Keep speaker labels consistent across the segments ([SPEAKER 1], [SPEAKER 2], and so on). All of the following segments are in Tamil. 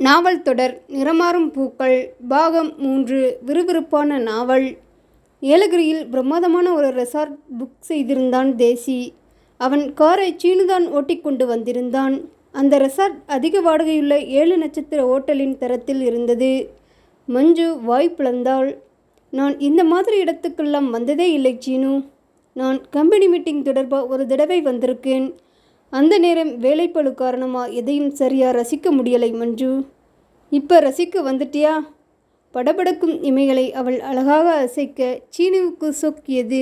[SPEAKER 1] நாவல் தொடர் நிறமாறும் பூக்கள் பாகம் 3. விறுவிறுப்பான நாவல். ஏலகிரியில் பிரமாதமான ஒரு ரெசார்ட் புக் செய்திருந்தான் தேசி. அவன் காரை சீனுதான் ஓட்டிக்கொண்டு வந்திருந்தான். அந்த ரெசார்ட் அதிக வாடகையுள்ள 7 நட்சத்திர ஓட்டலின் தரத்தில் இருந்தது. மஞ்சு வாய் பிளந்தாள். நான் இந்த மாதிரி இடத்துக்கெல்லாம் வந்ததே இல்லை சீனு. நான் கம்பெனி மீட்டிங் தொடர்பாக ஒரு தடவை வந்திருக்கேன். அந்த நேரம் வேலைப்பளு காரணமாக எதையும் சரியாக ரசிக்க முடியலை மஞ்சு. இப்போ ரசிக்க வந்துட்டியா? படபடக்கும் இமைகளை அவள் அழகாக அசைக்க சீனுவுக்கு சொக்கியது.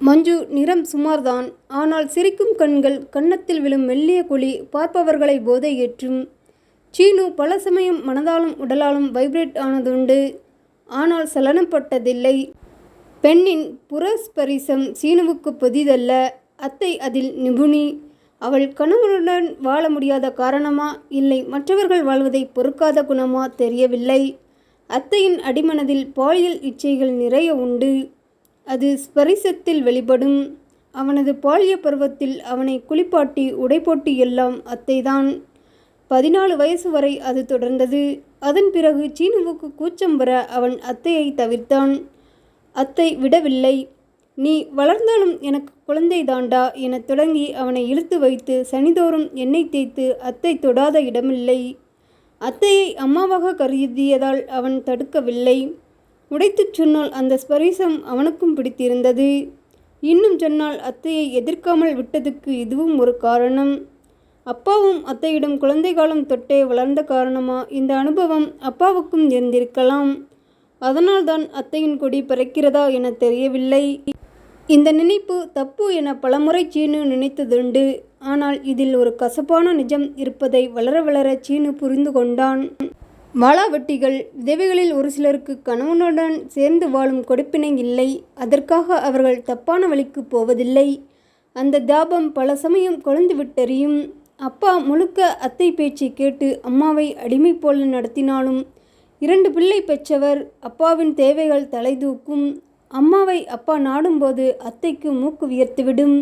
[SPEAKER 1] மஞ்சு நிறம் சுமார்தான், ஆனால் சிரிக்கும் கண்கள், கன்னத்தில் விழும் மெல்லிய குழி பார்ப்பவர்களை போதை ஏற்றும். சீனு பல சமயம் மனதாலும் உடலாலும் வைப்ரேட் ஆனதுண்டு, ஆனால் சலனப்பட்டதில்லை. பெண்ணின் புறஸ்பரிசம் சீனுவுக்கு புதிதல்ல. அத்தை அதில் நிபுணி. அவள் கணவனுடன் வாழ முடியாத காரணமா, இல்லை மற்றவர்கள் வாழ்வதை பொறுக்காத குணமா தெரியவில்லை. அத்தையின் அடிமனதில் பாலியல் இச்சைகள் நிறைய உண்டு. அது ஸ்பரிசத்தில் வெளிப்படும். அவனது பாலிய பருவத்தில் அவனை குளிப்பாட்டி உடைப்போட்டி எல்லாம் அத்தைதான். 14 வயசு வரை அது தொடர்ந்தது. அதன் பிறகு சீனுவுக்கு கூச்சம் வர அவன் அத்தையை தவிர்த்தான். அத்தை விடவில்லை. நீ வளர்ந்தாலும் எனக்கு குழந்தை தாண்டா என தொடங்கி அவனை இழுத்து வைத்து சனிதோறும் எண்ணெய் தேய்த்து அத்தை தொடாத இடமில்லை. அத்தையை அம்மாவாக கருதியதால் அவன் தடுக்கவில்லை. உடைத்துச் சொன்னால் அந்த ஸ்பரிசம் அவனுக்கும் பிடித்திருந்தது. இன்னும் சொன்னால் அத்தையை எதிர்க்காமல் விட்டதுக்கு இதுவும் ஒரு காரணம். அப்பாவும் அத்தையிடம் குழந்தை காலம் தொட்டே வளர்ந்த காரணமா இந்த அனுபவம் அப்பாவுக்கும் இருந்திருக்கலாம். அதனால்தான் அத்தையின் கொடி பறக்கிறதா என தெரியவில்லை. இந்த நினைப்பு தப்பு என பலமுறை சீனு நினைத்ததுண்டு. ஆனால் இதில் ஒரு கசப்பான நிஜம் இருப்பதை வளர வளர சீனு புரிந்து கொண்டான். வாளாவெட்டிகள் விதவைகளில் ஒரு சிலருக்கு கணவனுடன் சேர்ந்து வாழும் கொடுப்பினை இல்லை. அதற்காக அவர்கள் தப்பான வழிக்கு போவதில்லை. அந்த தாபம் பல சமயம் கொழுந்து விட்டெறியும். அப்பா முழுக்க அத்தை பேச்சை கேட்டு அம்மாவை அடிமை போல நடத்தினாலும் 2 பிள்ளை பெற்றவர். அப்பாவின் தேவைகள் தலைதூக்கும். அம்மாவை அப்பா நாடும்போது அத்தைக்கு மூக்கு வியர்த்துவிடும்.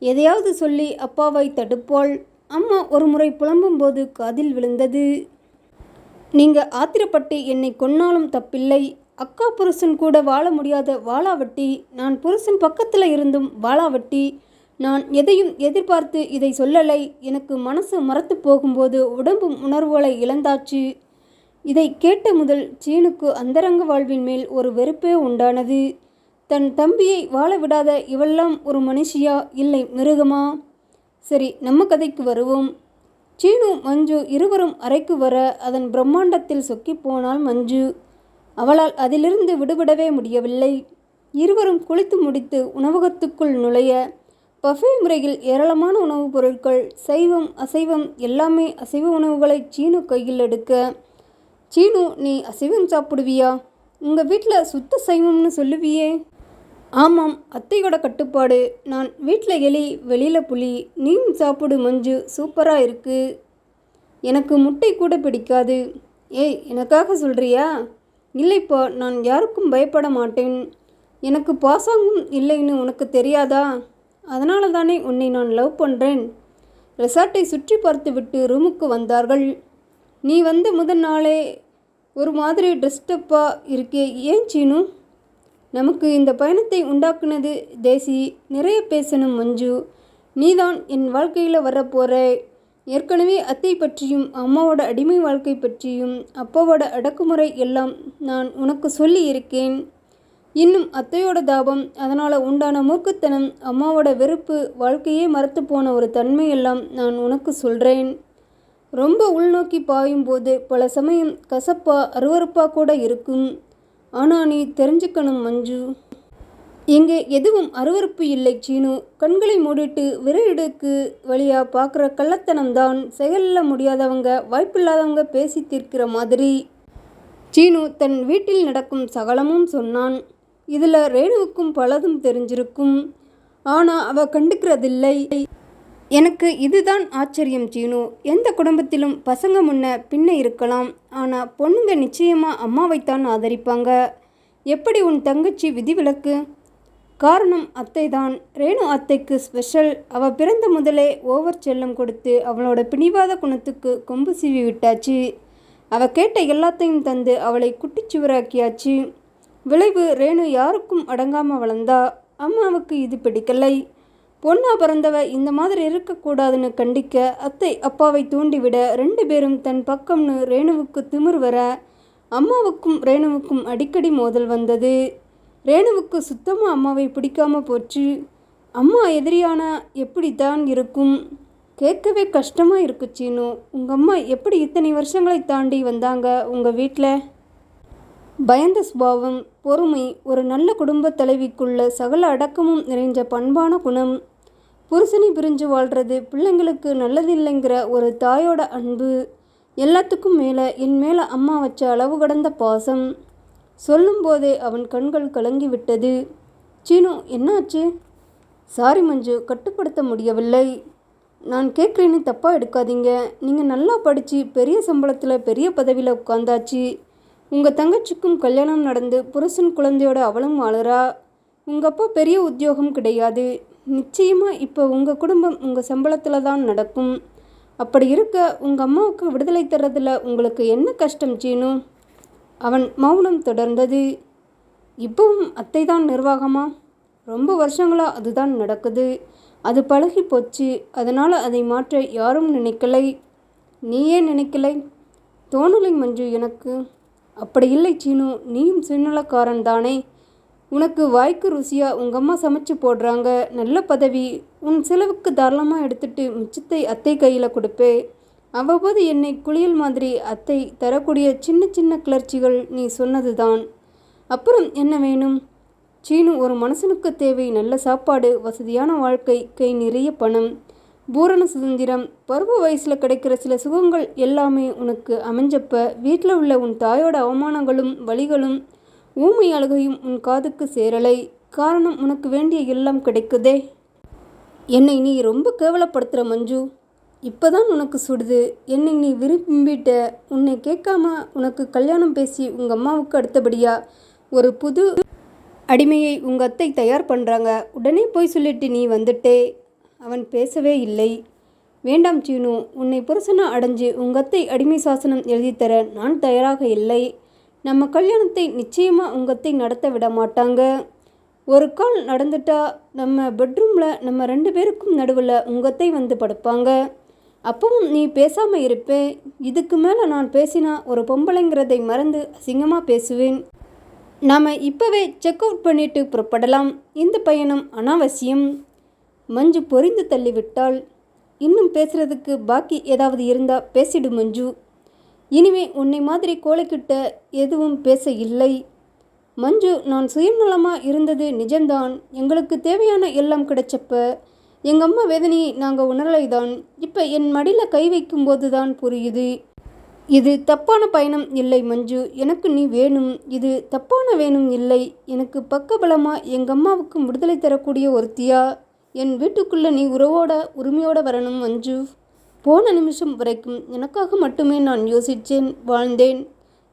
[SPEAKER 1] எதையாவது சொல்லி அப்பாவை தடுப்பாள். அம்மா ஒரு முறை புலம்பும்போது காதில் விழுந்தது. நீங்க ஆத்திரப்பட்டு என்னை கொன்னாலும் தப்பில்லை. அக்கா புருஷன் கூட வாழ முடியாத வாளாவட்டி. நான் புருஷன் பக்கத்தில் இருந்தும் வாளாவட்டி. நான் எதையும் எதிர்பார்த்து இதை சொல்லலை. எனக்கு மனசு மறத்து போகும்போது உடம்பும் உணர்வுகளை இழந்தாச்சு. இதை கேட்ட முதல் சீனுக்கு அந்தரங்க வாழ்வின் மேல் ஒரு வெறுப்பே உண்டானது. தன் தம்பியை வாழ விடாத இவெல்லாம் ஒரு மனுஷியா, இல்லை மிருகமா? சரி, நம்ம கதைக்கு வருவோம். சீனு மஞ்சு இருவரும் அறைக்கு வர அதன் பிரம்மாண்டத்தில் சொக்கி போனாள் மஞ்சு. அவளால் அதிலிருந்து விடுபடவே முடியவில்லை. இருவரும் குளித்து முடித்து உணவகத்துக்குள் நுழைய பஃபே முறையில் ஏராளமான உணவுப் பொருட்கள், சைவம் அசைவம் எல்லாமே. அசைவ உணவுகளை சீனு கையில் எடுக்க, சீனு நீ அசைவம் சாப்பிடுவியா? உங்கள் வீட்டில் சுத்த சைவம்னு சொல்லுவியே. ஆமாம், அத்தையோட கட்டுப்பாடு. நான் வீட்டில் எலி வெளியில் புலி. நீயும் சாப்பிடு மஞ்சு, சூப்பராக இருக்கு. எனக்கு முட்டை கூட பிடிக்காது. ஏய், எனக்காக சொல்கிறியா? இல்லைப்பா, நான் யாருக்கும் பயப்பட மாட்டேன். எனக்கு பாசாங்கும் இல்லைன்னு உனக்கு தெரியாதா? அதனால தானே உன்னை நான் லவ் பண்ணுறேன். ரெசார்ட்டை சுற்றி பார்த்து விட்டு ரூமுக்கு வந்தார்கள். நீ வந்த முதல் நாளே ஒரு மாதிரி ட்ரெஸ்டப்பாக இருக்கே, ஏன் சீனு? நமக்கு இந்த பயணத்தை உண்டாக்குனது தேசி. நிறைய பேசணும் மஞ்சு. நீதான் என் வாழ்க்கையில் வரப்போகிற. ஏற்கனவே அத்தை பற்றியும் அம்மாவோட அடிமை வாழ்க்கை பற்றியும் அப்பாவோட அடக்குமுறை எல்லாம் நான் உனக்கு சொல்லி இருக்கேன். இன்னும் அத்தையோட தாபம், அதனால் உண்டான மூர்க்கத்தனம், அம்மாவோட வெறுப்பு, வாழ்க்கையே மறத்து போன ஒரு தன்மையெல்லாம் நான் உனக்கு சொல்கிறேன். ரொம்ப உள்நோக்கி பாயும் போது பல சமயம் கசப்பா அருவருப்பாக கூட இருக்கும். ஆனால் நீ தெரிஞ்சுக்கணும் மஞ்சு, இங்கே எதுவும் அருவருப்பு இல்லை சீனு. கண்களை மூடிட்டு விரலிடுக்கு வழியாக பார்க்குற கள்ளத்தனம்தான். செயலில் முடியாதவங்க, வாய்ப்பில்லாதவங்க பேசி தீர்க்கிற மாதிரி. சீனு தன் வீட்டில் நடக்கும் சகலமும் சொன்னான். இதில் ரேணுவுக்கும் பலதும் தெரிஞ்சிருக்கும். ஆனால் அவள் கண்டுக்கிறதில்லை. எனக்கு இதுதான் ஆச்சரியம் சீனு. எந்த குடும்பத்திலும் பசங்க முன்ன பின்ன இருக்கலாம், ஆனால் பொண்ணுங்க நிச்சயமாக அம்மாவைத்தான் ஆதரிப்பாங்க. எப்படி உன் தங்கச்சி விதிவிலக்கு? காரணம் அத்தை தான். ரேணு அத்தைக்கு ஸ்பெஷல். அவள் பிறந்த முதலே ஓவர் செல்லம் கொடுத்து அவளோட பிடிவாத குணத்துக்கு கொம்பு சீவி விட்டாச்சு. அவ கேட்ட எல்லாத்தையும் தந்து அவளை குட்டிச்சுவராக்கியாச்சு. விளைவு ரேணு யாருக்கும் அடங்காமல் வளர்ந்தா. அம்மாவுக்கு இது பிடிக்கலை. பொண்ணா பிறந்தவ இந்த மாதிரி இருக்கக்கூடாதுன்னு கண்டிக்க அத்தை அப்பாவை தூண்டிவிட 2 பேரும் தன் பக்கம்னு ரேணுவுக்கு திமிர் வர அம்மாவுக்கும் ரேணுவுக்கும் அடிக்கடி மோதல் வந்தது. ரேணுவுக்கு சுத்தமாக அம்மாவை பிடிக்காம போச்சு. அம்மா எதிரியானா எப்படி தான் இருக்கும்? கேட்கவே கஷ்டமாக இருக்கு சீனு. உங்கள் அம்மா எப்படி இத்தனை வருஷங்களை தாண்டி வந்தாங்க உங்கள் வீட்டில்? பயந்த சுபாவம், பொறுமை, ஒரு நல்ல குடும்ப தலைவிக்குள்ள சகல அடக்கமும் நிறைஞ்ச பண்பான குணம், புருஷனை பிரிஞ்சு வாழ்கிறது பிள்ளைங்களுக்கு நல்லதில்லைங்கிற ஒரு தாயோட அன்பு, எல்லாத்துக்கும் மேலே என் மேலே அம்மா வச்ச அளவு கடந்த பாசம். சொல்லும்போதே அவன் கண்கள் கலங்கி விட்டது. சீனு, என்னாச்சு? சாரி மஞ்சு, கட்டுப்படுத்த முடியவில்லை. நான் கேட்குறேன்னு தப்பாக எடுக்காதீங்க. நீங்கள் நல்லா படித்து பெரிய சம்பளத்தில் பெரிய பதவியில் உட்காந்தாச்சு. உங்கள் தங்கச்சிக்கும் கல்யாணம் நடந்து புருஷன் குழந்தையோட அவளும் வாழுறா. உங்கள் அப்பா பெரிய உத்தியோகம் கிடையாது. நிச்சயமாக இப்போ உங்கள் குடும்பம் உங்கள் சம்பளத்தில் தான் நடக்கும். அப்படி இருக்க உங்கள் அம்மாவுக்கு விடுதலை தர்றதில் உங்களுக்கு என்ன கஷ்டம் சீனு? அவன் மௌனம் தொடர்ந்தது. இப்பவும் அத்தை தான் நிர்வாகமா? ரொம்ப வருஷங்களாக அதுதான் நடக்குது. அது பழகி போச்சு. அதனால் அதை மாற்ற யாரும் நினைக்கலை. நீயே நினைக்கலை? தோணலை மஞ்சு எனக்கு. அப்படி இல்லை சீனு, நீயும் சுயநலக்காரன் தானே. உனக்கு வாய்க்கு ருசியாக உங்கள் அம்மா சமைச்சு போடுறாங்க, நல்ல பதவி. உன் செலவுக்கு தாராளமாக எடுத்துட்டு மிச்சத்தை அத்தை கையில் கொடுப்பே. அவ்வப்போது என்னை குளியல் மாதிரி அத்தை தரக்கூடிய சின்ன சின்ன கிளர்ச்சிகள் நீ சொன்னது தான். அப்புறம் என்ன வேணும் சீனு? ஒரு மனுஷனுக்கு தேவை நல்ல சாப்பாடு, வசதியான வாழ்க்கை, கை நிறைய பணம், பூரண சுதந்திரம். பருவ வயசில் கிடைக்கிற சில சுகங்கள் எல்லாமே உனக்கு அமைஞ்சப்ப வீட்டில் உள்ள உன் தாயோட அவமானங்களும் வலிகளும் ஊமை அழுகையும் உன் காதுக்கு சேரலை. காரணம், உனக்கு வேண்டிய எல்லாம் கிடைக்குதே. என்னை நீ ரொம்ப கேவலப்படுத்துகிற மஞ்சு. இப்போதான் உனக்கு சுடுது. என்னை நீ விரும்பிட்ட. உன்னை கேட்காம உனக்கு கல்யாணம் பேசி உங்கள் அம்மாவுக்கு அடுத்தபடியா ஒரு புது அடிமையை உங்கள் அத்தை தயார் பண்ணுறாங்க. உடனே போய் சொல்லிட்டு நீ வந்துட்டே. அவன் பேசவே இல்லை. வேண்டாம் சீனு, உன்னை புருஷனா அடைஞ்சு உங்கள் அத்தை அடிமை சாசனம் எழுதித்தர நான் தயாராக இல்லை. நம்ம கல்யாணத்தை நிச்சயமாக உங்கள் அத்தை நடத்த விட மாட்டாங்க. ஒரு கால் நடந்துட்டா நம்ம பெட்ரூமில் நம்ம 2 பேருக்கும் நடுவில் உங்கள் அத்தை வந்து படுப்பாங்க. அப்பவும் நீ பேசாமல் இருப்பே. இதுக்கு மேலே நான் பேசினா ஒரு பொம்பளைங்கிறதை மறந்து அசிங்கமாக பேசுவேன். நாம் இப்போவே செக் அவுட் பண்ணிட்டு புறப்படலாம். இந்த பயணம் அனாவசியம். மஞ்சு பொறிந்து தள்ளிவிட்டாள். இன்னும் பேசுகிறதுக்கு பாக்கி ஏதாவது இருந்தால் பேசிடு மஞ்சு. இனிமே உன்னை மாதிரி கோழைக்கிட்ட எதுவும் பேச இல்லை. மஞ்சு, நான் சுயநலமாக இருந்தது நிஜம்தான். எங்களுக்கு தேவையான எல்லாம் கிடைச்சப்ப எங்கள் அம்மா வேதனையை நாங்கள் உணரலை தான். இப்போ என் மடியில் கை வைக்கும்போது தான் புரியுது. இது தப்பான பயணம் இல்லை மஞ்சு. எனக்கு நீ வேணும். இது தப்பான வேணும் இல்லை. எனக்கு பக்கபலமாக எங்கள் அம்மாவுக்கும் விடுதலை தரக்கூடிய ஒருத்தியா என் வீட்டுக்குள்ளே நீ உரிமையோட வரணும் மஞ்சு. போன நிமிஷம் வரைக்கும் எனக்காக மட்டுமே நான் யோசித்தேன், வாழ்ந்தேன்.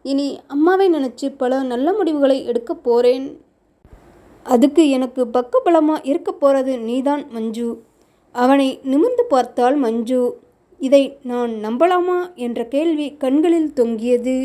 [SPEAKER 1] இனி அம்மாவை நினச்சி பல நல்ல முடிவுகளை எடுக்க போகிறேன். அதுக்கு எனக்கு பக்கபலமாக இருக்க போகிறது நீதான் மஞ்சு. அவனை நிமிர்ந்து பார்த்தாள் மஞ்சு. இதை நான் நம்பலாமா என்ற கேள்வி கண்களில் தொங்கியது.